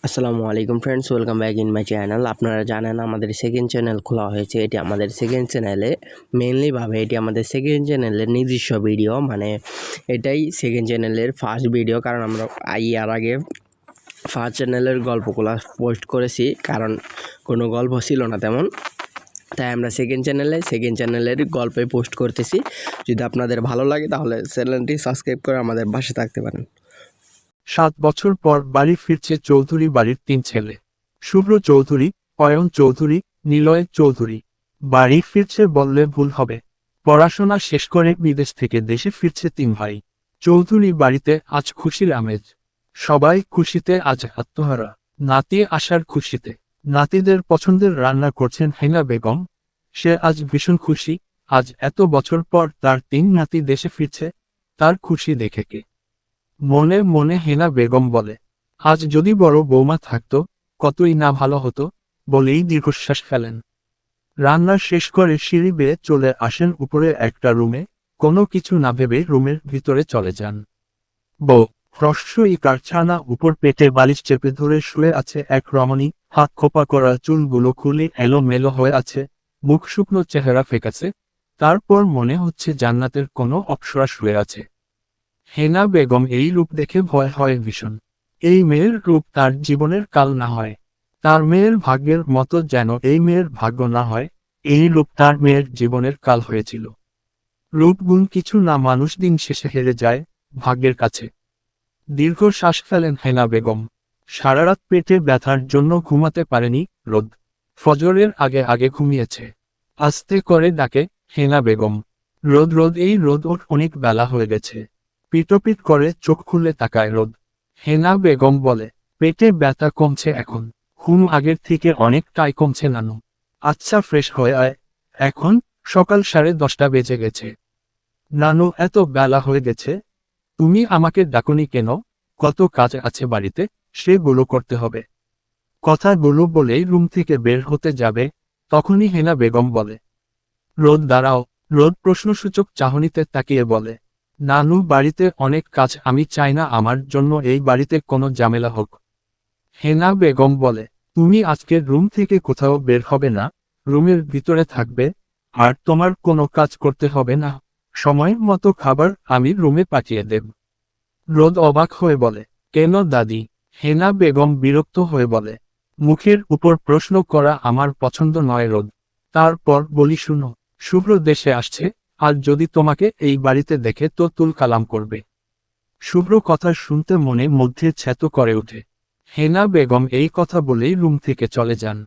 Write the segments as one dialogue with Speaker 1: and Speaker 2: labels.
Speaker 1: আসসালামু আলাইকুম friends, welcome back in my channel. আপনারা জানেন আমাদের সেকেন্ড চ্যানেল খোলা হয়েছে। এটি আমাদের সেকেন্ড চ্যানেলে মেইনলিভাবে এটি আমাদের সেকেন্ড চ্যানেলের নিজস্ব ভিডিও, মানে এটাই সেকেন্ড চ্যানেলের ফার্স্ট ভিডিও। কারণ আমরা এর আগে ফার্স্ট চ্যানেলের গল্পগুলো পোস্ট করেছি, কারণ কোনো গল্প ছিল না তেমন, তাই আমরা সেকেন্ড চ্যানেলের গল্পে পোস্ট করতেছি। যদি আপনাদের ভালো লাগে তাহলে চ্যানেলটি সাবস্ক্রাইব করে আমাদের পাশে থাকতে পারেন।
Speaker 2: 7 বছর পর বাড়ি ফিরছে চৌধুরী বাড়ির 3 ছেলে। শুভ্র চৌধুরী, অয়ন চৌধুরী, নিলয় চৌধুরী। বাড়ি ফিরছে বললে ভুল হবে। পড়াশোনা শেষ করে বিদেশ থেকে দেশে ফিরছে 3 ভাই। চৌধুরী বাড়িতে আজ খুশির আমেজ। সবাই খুশিতে আজ আত্মহারা। নাতি আসার খুশিতে। নাতিদের পছন্দের রান্না করছেন হেনা বেগম। সে আজ ভীষণ খুশি। আজ এত বছর পর তার 3 নাতি দেশে ফিরছে। তার খুশি দেখে কে মনে মনে হেনা বেগম বলে, আজ যদি বড় বৌমা থাকতো কতই না ভালো হতো, বলেই দীর্ঘশ্বাস ফেলেন। রান্না শেষ করে সিঁড়ি বেয়ে চলে আসেন উপরে একটা রুমে। কোনো কিছু না ভেবে রুমের ভিতরে চলে যান। বউ হ্রস্বই কারছানা উপর পেটে বালিশ চেপে ধরে শুয়ে আছে এক রমণী। হাত খোপা করা চুলগুলো খুলে এলোমেলো হয়ে আছে, মুখ শুকনো, চেহারা ফেকাছে। তারপর মনে হচ্ছে জান্নাতের কোনো অপ্সরা শুয়ে আছে। হেনা বেগম এই রূপ দেখে ভয় হয় ভীষণ। এই মেয়ের রূপ তার জীবনের কাল না হয়। তার মেয়ের ভাগ্যের মতো যেন এই মেয়ের ভাগ্য না হয়। এই রূপ তার মেয়ের জীবনের কাল হয়েছিল। রূপগুণ কিছু না, মানুষ দিন শেষে হেরে যায় ভাগ্যের কাছে। দীর্ঘ শ্বাস ফেলেন হেনা বেগম। সারারাত পেটে ব্যথার জন্য ঘুমাতে পারেনি রোদ। ফজরের আগে আগে ঘুমিয়েছে। আস্তে করে ডাকে, হেনা বেগম। রোদ রোদ, এই রোদ ওর অনেক বেলা হয়ে গেছে। পিটপিট করে চোখ খুলে তাকায় রোদ। হেনা বেগম বলে, পেটে ব্যথা কমছে এখন। ঘুম আগের থেকে অনেকটাই কমছে নানু। আচ্ছা, ফ্রেশ হয়ে আয়। এখন সকাল 10:30 বেজে গেছে। নানু, এত বেলা হয়ে গেছে, তুমি আমাকে ডাকুনি কেন? কত কাজ আছে বাড়িতে, সেগুলো করতে হবে। কথাগুলো বলেই রুম থেকে বের হতে যাবে, তখনই হেনা বেগম বলে, রোদ দাঁড়াও। রোদ প্রশ্নসূচক চাহনিতে তাকিয়ে বলে, নানু, বাড়িতে অনেক কাজ, আমি চাই না আমার জন্য এই বাড়িতে কোনো ঝামেলা হোক। হেনা বেগম বলে, তুমি আজকে রুম থেকে কোথাও বের হবে না, রুমের ভিতরে থাকবে। আর তোমার কোনো কাজ করতে হবে না। সময় মতো খাবার আমি রুমে পাঠিয়ে দেব। রোদ অবাক হয়ে বলে, কেন দাদি? হেনা বেগম বিরক্ত হয়ে বলে, মুখের উপর প্রশ্ন করা আমার পছন্দ নয় রোদ। তারপর বলি, শুনো, শুভ্র দেশে আসছে, আর যদি তোমাকে এই বাড়িতে দেখে তো তুল কালাম করবে। শুভ্র কথা শুনতে মনে মধ্যে ছ্যাতো করে ওঠে। হেনা বেগম এই কথা বলেই রুম থেকে চলে যান।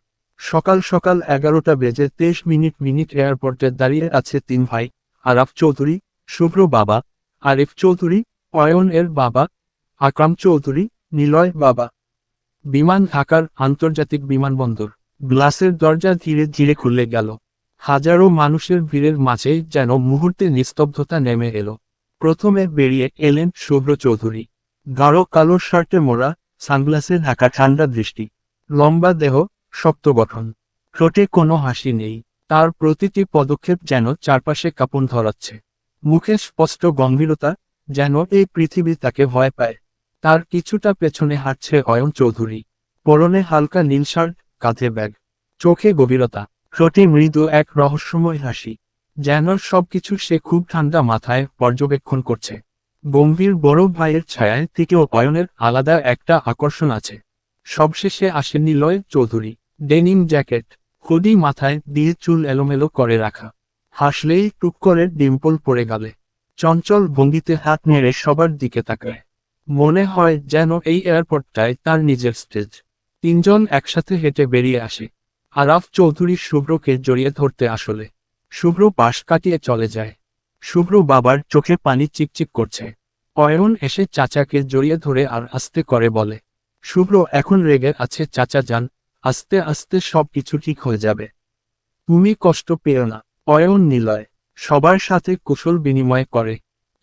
Speaker 2: সকাল সকাল 11টা বেজে 23 মিনিট এয়ারপোর্টে দাঁড়িয়ে আছে 3 ভাই। আরাফ চৌধুরী, শুভ্র বাবা, আরিফ চৌধুরী, অয়ন এর বাবা, আকরাম চৌধুরী, নিলয় বাবা। বিমান ঢাকার আন্তর্জাতিক বিমানবন্দর। গ্লাসের দরজা ধীরে ধীরে খুলে গেল। হাজারো মানুষের ভিড়ের মাঝেই যেন মুহূর্তে নিস্তব্ধতা নেমে এলো। প্রথমে বেরিয়ে এলেন শুভ্র চৌধুরী। গাঢ় কালো শার্টে মোড়া, সানগ্লাসে ঢাকা, ঠান্ডা দৃষ্টি, লম্বা দেহ, শক্ত গঠন। ঠোঁটে কোনো হাসি নেই। তার প্রতিটি পদক্ষেপ যেন চারপাশে কাঁপন ধরাচ্ছে। মুখে স্পষ্ট গম্ভীরতা, যেন এই পৃথিবী তাকে ভয় পায়। তার কিছুটা পেছনে হাঁটছে অয়ন চৌধুরী। পরনে হালকা নীল শার্ট, কাঁধে ব্যাগ, চোখে গভীরতা, ঠোঁটে মৃদু এক রহস্যময় হাসি। যেন সবকিছু সে খুব ঠান্ডা মাথায় পর্যবেক্ষণ করছে। গম্ভীর বড় ভাইয়ের ছায়ায় থেকেও অয়নের আলাদা একটা আকর্ষণ আছে। সবশেষে আসে Niloy Chowdhury. Denim jacket, hoodie মাথায় দিয়ে, চুল এলোমেলো করে রাখা। হাসলেই টুক করে ডিম্পল পড়ে গেলে। চঞ্চল ভঙ্গিতে হাত নেড়ে সবার দিকে তাকায়। মনে হয় যেন এই এয়ারপোর্টটাই তার নিজের স্টেজ। তিনজন একসাথে হেঁটে বেরিয়ে আসে। আরাফ চৌধুরী শুভ্রকে জড়িয়ে ধরতে আসলে শুভ্র পাশ কাটিয়ে চলে যায়। শুভ্র বাবার চোখে পানি চিকচিক করছে। অয়ন এসে চাচাকে জড়িয়ে ধরে আর আস্তে করে বলে, শুভ্র এখন রেগে আছে চাচা যান, আস্তে আস্তে সব কিছু ঠিক হয়ে যাবে। তুমি কষ্ট পেও না। অয়ন নিলয় সবার সাথে কুশল বিনিময় করে,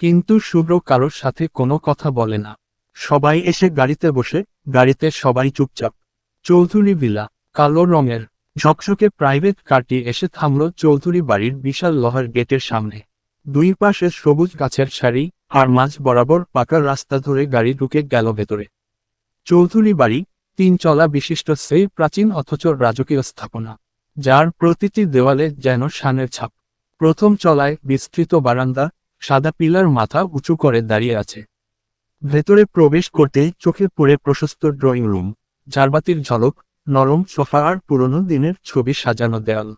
Speaker 2: কিন্তু শুভ্র কারোর সাথে কোনো কথা বলে না। সবাই এসে গাড়িতে বসে, গাড়িতে সবাই চুপচাপ। চৌধুরী ভিলা, কালো রঙের ঝকঝকে প্রাইভেট কারটি এসে থামল চৌধুরী বাড়ির বিশাল লোহার গেটের সামনে। দুই পাশে সবুজ গাছের সারি, আর মাঝ বরাবর পাকা রাস্তা ধরে গাড়ি ঢুকে গেল ভেতরে। চৌধুরী বাড়ি, 3 তলা বিশিষ্ট সেই প্রাচীন অথচ রাজকীয় স্থাপনা, যার প্রতিটি দেওয়ালে যেন শানের ছাপ। প্রথম তলায় বিস্তৃত বারান্দা, সাদা পিলার মাথা উঁচু করে দাঁড়িয়ে আছে। ভেতরে প্রবেশ করতেই চোখে পড়ে প্রশস্ত ড্রয়িং রুম, ঝাড়বাতির ঝলক, নরম সোফা আর পুরনো দিনের ছবি সাজানো দেয়াল।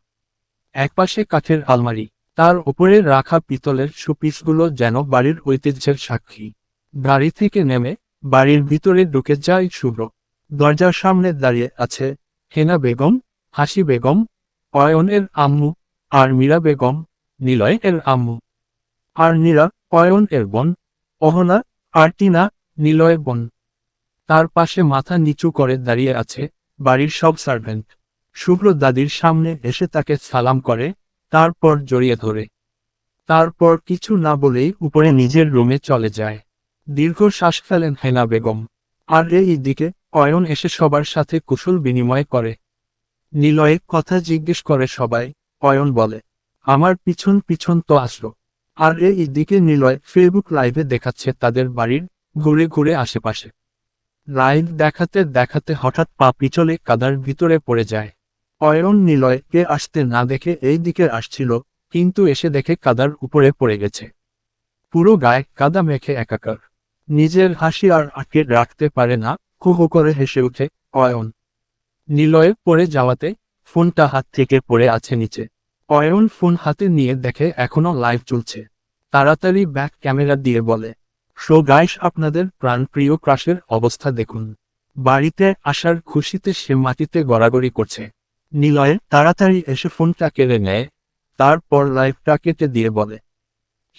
Speaker 2: একপাশে কাঠের আলমারি, তার উপরে রাখা পিতলের শোপিসগুলো যেন বাড়ির ঐতিহ্যের সাক্ষী। গাড়ি থেকে নেমে বাড়ির ভিতরে ঢুকে যায় শুভ্র। দরজার সামনে দাঁড়িয়ে আছে হেনা বেগম, হাসি বেগম, অয়নের আম্মু, আর মীরা বেগম, নিলয় এর আম্মু। আর নীরা, অয়ন এর বোন, অহনা, আর টিনা, নিলয় বোন। তার পাশে মাথা নিচু করে দাঁড়িয়ে আছে বাড়ির সব সার্ভেন্ট। শুভ্র দাদির সামনে এসে তাকে সালাম করে, তারপর জড়িয়ে ধরে। তারপর কিছু না বলেই উপরে নিজের রুমে চলে যায়। দীর্ঘ শ্বাস ফেলেন হেনা বেগম। আর এই দিকে অয়ন এসে সবার সাথে কুশল বিনিময় করে। নিলয়ের কথা জিজ্ঞেস করে সবাই। অয়ন বলে, আমার পিছন পিছন তো আসলো। আর এই দিকে নিলয় ফেসবুক লাইভে দেখাচ্ছে তাদের বাড়ির ঘুরে ঘুরে আশেপাশে। লাইভ দেখাতে দেখাতে হঠাৎ পা পিছলে কাদার ভিতরে পড়ে যায়। অয়ন নিলয়কে আসতে না দেখে এই দিকে আসছিল, কিন্তু এসে দেখে কাদার উপরে পড়ে গেছে। পুরো গায়ে কাদা মেখে একাকার। নিজের হাসি আর আটকে রাখতে পারে না, হু হু করে হেসে উঠে অয়ন। নিলয়ে পড়ে যাওয়াতে ফোনটা হাত থেকে পড়ে আছে নিচে। অয়ন ফোন হাতে নিয়ে দেখে এখনো লাইভ চলছে। তাড়াতাড়ি ব্যাক ক্যামেরা দিয়ে বলে, সো গাইস, আপনাদের প্রাণপ্রিয় ক্রাশের অবস্থা দেখুন। বাড়িতে আসার খুশিতে সে মাটিতে গড়াগড়ি করছে। নিলয় তাড়াতাড়ি এসে ফোনটা কেড়ে নেয়, তারপর লাইভটা কেটে দিয়ে বলে,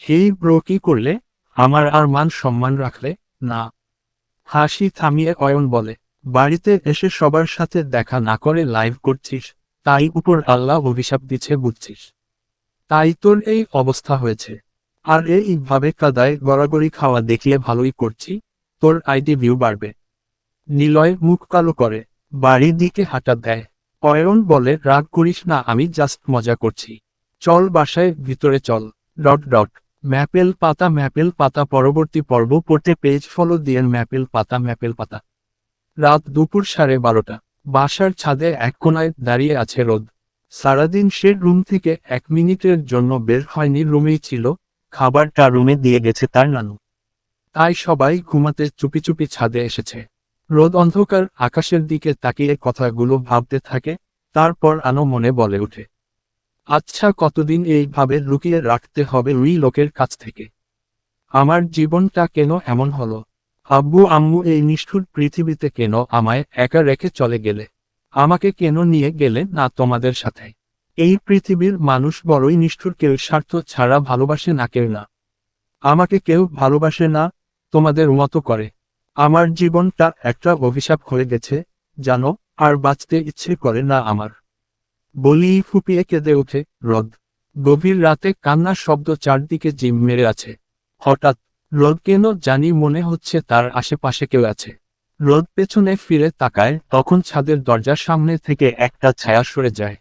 Speaker 2: হেই ব্রো, কি করলে? আমার আর মান সম্মান রাখলে না। হাসি থামিয়ে অয়ন বলে, বাড়িতে এসে সবার সাথে দেখা না করে লাইভ করছিস, তাই উপর আল্লাহ অভিশাপ দিচ্ছে বুঝছিস। তাই তোর এই অবস্থা হয়েছে। আর এইভাবে কাদায় গড়াগড়ি খাওয়া দেখিয়ে ভালোই করছি, তোর আইডি ভিউ বাড়বে। নিলয় মুখ কালো করে বাড়ির দিকে হাঁটা দেয়। অয়ন বলে, রাগ করিস না, আমি জাস্ট মজা করছি। চল বাসায় ভিতরে চল। ডট ডট ম্যাপেল পাতা পরবর্তী পর্ব পড়তে পেজ ফলো দিয়ে ম্যাপেল পাতা। রাত দুপুর 12:30। বাসার ছাদে এক কোনায় দাঁড়িয়ে আছে রোদ। সারাদিন সে রুম থেকে 1 মিনিটের জন্য বের হয়নি, রুমেই ছিল। খাবারটা রুমে দিয়ে গেছে তার নানু। তাই সবাই ঘুমাতে চুপি চুপি ছাদে এসেছে। রোদ অন্ধকার আকাশের দিকে তাকিয়ে কথাগুলো ভাবতে থাকে, তারপর আনো মনে বলে ওঠে, আচ্ছা, কতদিন এইভাবে লুকিয়ে রাখতে হবে ওই লোকের কাছ থেকে? আমার জীবনটা কেন এমন হলো? আব্বু আম্মু এই নিষ্ঠুর পৃথিবীতে কেন আমায় একা রেখে চলে গেলে? আমাকে কেন নিয়ে গেলে না তোমাদের সাথে? এই পৃথিবীর মানুষ বড়ই নিষ্ঠুর, কেউ স্বার্থ ছাড়া ভালোবাসে না, কেউ না। আমাকে কেউ ভালোবাসে না, তোমাদের মতো করে। আমার জীবনটা একটা অভিশাপ হয়ে গেছে, জানো, আর বাঁচতে ইচ্ছে করে না আমার। বলি ফুপিয়ে কেঁদে ওঠে রোদ। গভীর রাতে কান্নার শব্দ চারদিকে জিম মেরে আছে। হঠাৎ রোদ কেন জানি মনে হচ্ছে তার আশেপাশে কেউ আছে। রোদ পেছনে ফিরে তাকায়, তখন ছাদের দরজার সামনে থেকে একটা ছায়া সরে যায়।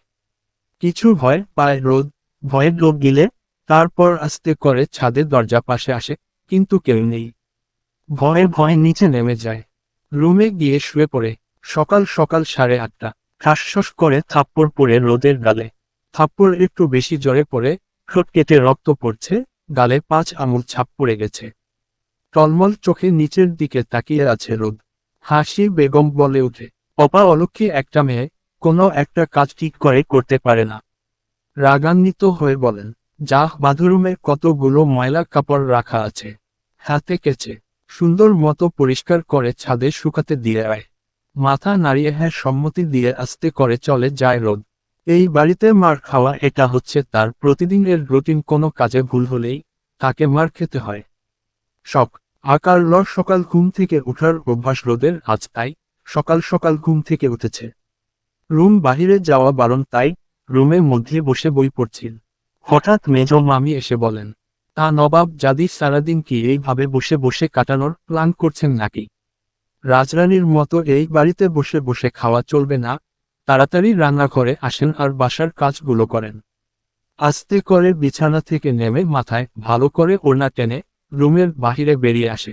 Speaker 2: কিছু ভয় পায় রোদ, ভয়ের লোভ গিলে। তারপর আস্তে করে ছাদের দরজা পাশে আসে, কিন্তু কেউ নেই। ভয়ে ভয়ে নিচে নেমে যায়। রুমে গিয়ে শুয়ে পড়ে। সকাল সকাল 8:30। ঠাসঠস করে থাপ্পড় পড়ে রোদের গালে। থাপ্পড় একটু বেশি জোরে পড়ে, ঠোঁট কেটে রক্ত পড়ছে, গালে 5 আঙুল ছাপ পড়ে গেছে। টলমল চোখে নিচের দিকে তাকিয়ে আছে রোদ। হাসি বেগম বলে ওঠে, অপা অলক্ষী একটা মেয়ে, কোনো একটা কাজ ঠিক করে করতে পারে না। রাগান্বিত হয়ে বলেন, যাহ, বাথরুমে কতগুলো ময়লা কাপড় রাখা আছে, হাতে কেচে সুন্দর মতো পরিষ্কার করে ছাদে শুকাতে দিয়ে আয়। মাথা নাড়িয়ে হ্যাঁ সম্মতি দিয়ে আস্তে করে চলে যায় রোদ। এই বাড়িতে মার খাওয়া এটা হচ্ছে তার প্রতিদিনের রুটিন, কোনো কাজে ভুল হলেই তাকে মার খেতে হয়। শখ আকার ল সকাল ঘুম থেকে ওঠার অভ্যাস রোদের আজ, তাই সকাল সকাল ঘুম থেকে উঠেছে। রুম বাহিরে যাওয়া বারণ, তাই রুমের মধ্যে বসে বই পড়ছিল। হঠাৎ মেজ মামি এসে বলেন, তা নবাব জাদি সারাদিন কি এইভাবে বসে বসে কাটানোর প্ল্যান করছেন নাকি? রাজরানীর মতো এই বাড়িতে বসে বসে খাওয়া চলবে না, তাড়াতাড়ি রান্নাঘরে আসেন আর বাসার কাজগুলো করেন। আস্তে করে বিছানা থেকে নেমে মাথায় ভালো করে ওড়না টেনে রুমের বাহিরে বেরিয়ে আসে।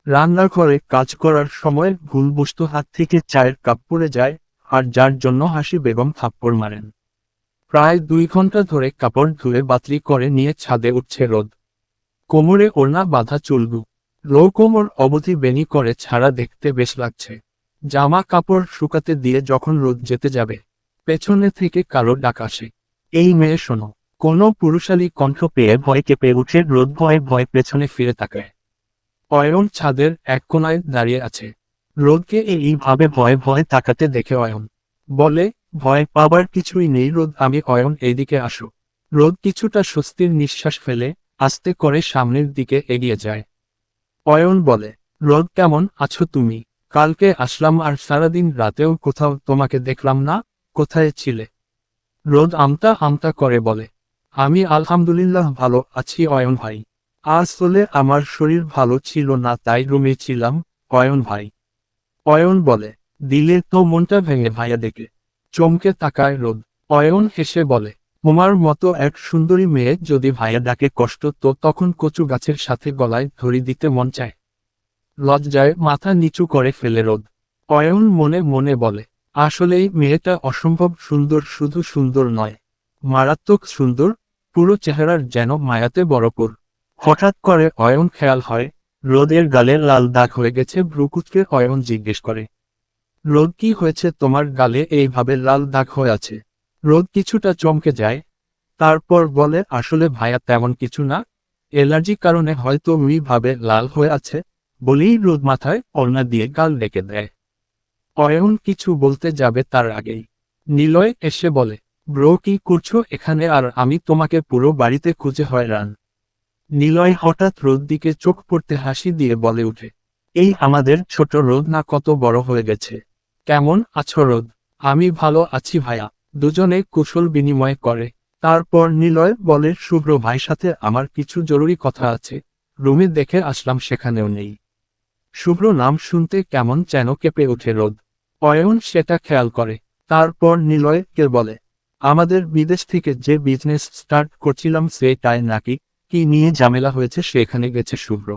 Speaker 2: রান্নাঘরে কাজ করার সময় ভুলবশত হাত থেকে চায়ের কাপ পড়ে যায়, আর যার জন্য হাসি বেগম থাপ্পড় মারেন। প্রায় 2 ঘন্টা ধরে কাপড় ধুয়ে বাতলি করে নিয়ে ছাদে উঠছে রোদ। কোমরে ওড়না বাঁধা চুলগু, লো কোমর অবধি বেনি করে ছাড়া দেখতে বেশ লাগছে। জামা কাপড় শুকাতে দিয়ে যখন রোদ যেতে যাবে, পেছনে থেকে কারো ডাক আসে, এই মেয়ে শোনো। কোনো পুরুষালী কণ্ঠ পেয়ে ভয় কেঁপে উঠে রোদ ভয়ে ভয়ে পেছনে ফিরে তাকায়। অয়ন ছাদের এক কোণায় দাঁড়িয়ে আছে। রোদকে এইভাবে ভয়ে ভয়ে তাকাতে দেখে অয়ন বলে, ভয় পাবার কিছুই নেই রোদ, আমি অয়ন, এইদিকে আসো। রোদ কিছুটা স্বস্তির নিঃশ্বাস ফেলে আস্তে করে সামনের দিকে এগিয়ে যায়। অয়ন বলে, রোদ কেমন আছো তুমি? কালকে আসলাম আর সারাদিন রাতেও কোথাও তোমাকে দেখলাম না, কোথায় ছিলে? রোদ আমতা আমতা করে বলে, আমি আলহামদুলিল্লাহ ভালো আছি অয়ন ভাই। আসলে আমার শরীর ভালো ছিল না, তাই রুমে ছিলাম অয়ন ভাই। অয়ন বলে, দিলে তো মনটা ভেঙে ভাইয়া দেখে। চমকে তাকায় রোদ। অয়ন হেসে বলে, তোমার মতো এক সুন্দরী মেয়ে যদি ভাইয়া ডাকে কষ্ট তো তখন কচু গাছের সাথে গলায় ধরি দিতে মন চায়। লজ্জায় মাথা নিচু করে ফেলে রোদ। অয়ন মনে মনে বলে, আসলেই মেয়েটা অসম্ভব সুন্দর, শুধু সুন্দর নয়, মারাত্মক সুন্দর, পুরো চেহারার যেন মায়াতে বরপুর। হঠাৎ করে অয়ন খেয়াল হয় রোদের গালে লাল দাগ হয়ে গেছে। ভ্রুকুচকে অয়ন জিজ্ঞেস করে, রোদ কি হয়েছে তোমার গালে এইভাবে লাল দাগ হয়ে আছে? রোদ কিছুটা চমকে যায়, তারপর বলে, আসলে ভাইয়া তেমন কিছু না, অ্যালার্জি কারণে হয়তো ভাবে লাল হয়ে আছে। বলেই রোদ মাথায় ওড়না দিয়ে গাল ডেকে দেয়। অয়ন কিছু বলতে যাবে তার আগেই নিলয় এসে বলে, ব্রো কি করছো এখানে? আর আমি তোমাকে পুরো বাড়িতে খুঁজে হয়রান। নিলয় হঠাৎ রোদ দিকে চোখ পড়তে হাসি দিয়ে বলে উঠে, এই আমাদের ছোট রোদ না কত বড় হয়ে গেছে। কেমন আছো রোদ? আমি ভালো আছি ভাইয়া। দুজনে কুশল বিনিময় করে। তারপর নিলয় বলে, শুভ্র ভাই সাথে আমার কিছু জরুরি কথা আছে, রুমে দেখে আসলাম সেখানেও নেই। শুভ্র নাম শুনতে কেমন যেন কেঁপে ওঠে রোদ। অয়ন সেটা খেয়াল করে। তারপর নিলয়কে বলে, আমাদের বিদেশ থেকে যে বিজনেস স্টার্ট করছিলাম সেটাই নাকি কি নিয়ে ঝামেলা হয়েছে, সেখানে গেছে শুভ্র।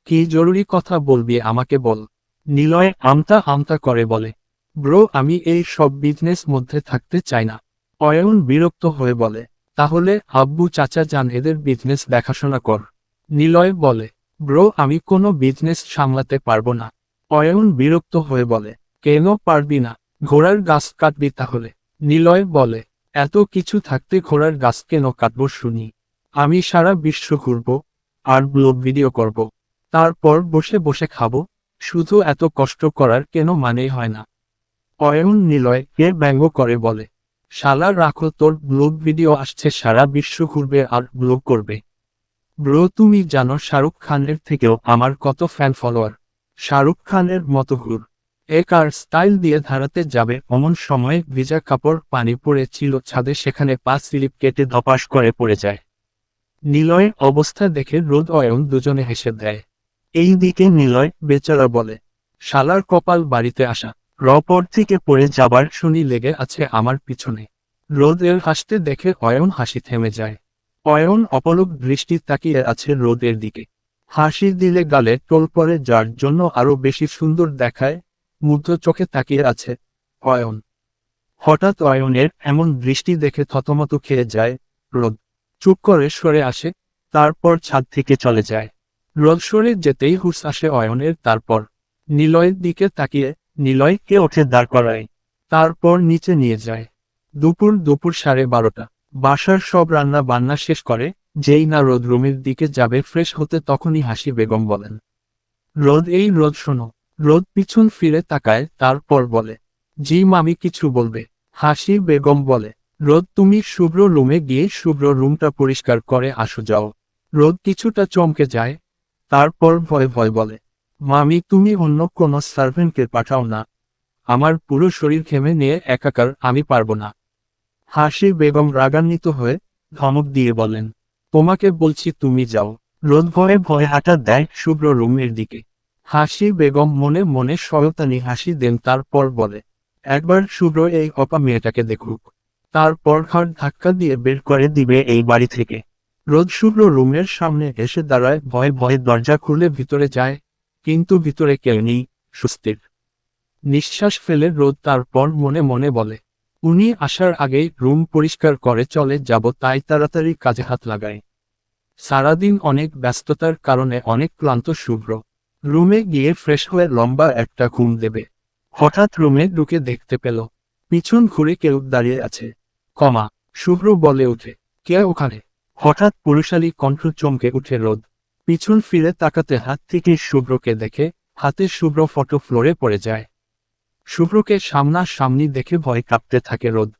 Speaker 2: কি জরুরি কথা বলবি আমাকে বল। নিলয় আমতা আমতা করে বলে, ব্রো আমি এই সব বিজনেস মধ্যে থাকতে চাই না। অয়ন বিরক্ত হয়ে বলে, তাহলে আব্বু চাচা যান এদের বিজনেস দেখাশোনা কর। নিলয় বলে, ব্রো আমি কোনো বিজনেস সামলাতে পারবো না। অয়ন বিরক্ত হয়ে বলে, কেন পারবি না? ঘোড়ার গাছ কাটবি তাহলে? নিলয় বলে, এত কিছু থাকতে ঘোড়ার গাছ কেন কাটবো শুনি? আমি সারা বিশ্ব ঘুরবো আর ব্লগ ভিডিও করব, তারপর বসে বসে খাবো, শুধু এত কষ্ট করার কেন মানেই হয় না। অয়ন নিলয়কে ব্যঙ্গ করে বলে, শালা রাখো তোর ব্লগ ভিডিও আসছে, সারা বিশ্ব ঘুরবে আর ব্লগ করবে। ব্রো তুমি জানো শাহরুখ খানের থেকেও আমার কত ফ্যান ফলোয়ার। শাহরুখ খানের মতো ঘুর এক আর স্টাইল দিয়ে ধারাতে যাবে অমন সময় ভিজা কাপড় পানি পড়েছিল ছাদে, সেখানে পা স্লিপ কেটে ধপাস করে পড়ে যায়। নিলয়ের অবস্থা দেখে রোদ অয়ন দুজনে হেসে দেয়। এই দিকে নিলয় বেচারা বলে, শালার কপাল বাড়িতে আসা, রপর থেকে পড়ে যাবার শুনি লেগে আছে আমার পিছনে। রোদের হাসতে দেখে অয়ন হাসি থেমে যায়। অয়ন অপলক দৃষ্টি তাকিয়ে আছে রোদের দিকে। হাসি দিলে গালে টোল পড়ে, যার জন্য আরো বেশি সুন্দর দেখায়। মুগ্ধ চোখে তাকিয়ে আছে অয়ন। হঠাৎ অয়নের এমন দৃষ্টি দেখে থতমত খেয়ে যায় রোদ। চুপ করে সরে আসে, তারপর ছাদ থেকে চলে যায়। রোদ সরে যেতেই হুঁশ আসে অয়নের। তারপর নিলয়ের দিকে তাকিয়ে নিলয়কে ওঠে দাঁড় করায়, তারপর নিচে নিয়ে যায়। দুপুর 12:30। বাসার সব রান্না বান্না শেষ করে যেই না রোদ রুমের দিকে যাবে ফ্রেশ হতে, তখনই হাসি বেগম বলেন, রোদ এই রোদ শোনো। রোদ পিছন ফিরে তাকায়, তারপর বলে, জি মামি কিছু বলবে? হাসি বেগম বলে, রোদ তুমি শুভ্র রুমে গিয়ে শুভ্র রুমটা পরিষ্কার করে আসো যাও। রোদ কিছুটা চমকে যায়, তারপর ভয় ভয় বলে, মামি তুমি অন্য কোনো সার্ভেন্টকে পাঠাও না, আমার পুরো শরীর ঘেমে নিয়ে একাকার, আমি পারবো না। হাসি বেগম রাগান্বিত হয়ে ধমক দিয়ে বলেন, তোমাকে বলছি তুমি যাও। রোদ ভয়ে ভয়ে হাঁটা দেয় শুভ্র রুমের দিকে। হাসি বেগম মনে মনে শয়তানি হাসি দেন, তারপর বলে, একবার শুভ্র এই অপা মেয়েটাকে দেখুক, তারপর ঘাড় ধাক্কা দিয়ে বের করে দিবে এই বাড়ি থেকে। রোদ শুভ্র রুমের সামনে এসে দাঁড়ায়, ভয়ে ভয়ে দরজা খুলে ভিতরে যায়, কিন্তু ভিতরে কেউ নেই, সুস্থির নিঃশ্বাস ফেলে রোদ তারপর মনে মনে বলে, উনি আসার আগেই রুম পরিষ্কার করে চলে যাব, তাই তাড়াতাড়ি কাজে হাত লাগায়। সারাদিন অনেক ব্যস্ততার কারণে অনেক ক্লান্ত শুভ্র রুমে গিয়ে ফ্রেশ হয়ে লম্বা একটা ঘুম দেবে। হঠাৎ রুমে ঢুকে দেখতে পেল পিছন ঘুরে কেউ দাঁড়িয়ে আছে। শুভ্র বলে ওঠে, কে ওখানে? হঠাৎ পুরুষালী কণ্ঠ চমকে উঠে রোদ। পিছন ফিরে তাকাতে হাত থেকে শুভ্রকে দেখে হাতে শুভ্র ফটো ফ্লোরে পড়ে যায়। শুভ্রকে সামনাসামনি দেখে ভয় কাঁপতে থাকে রোদ।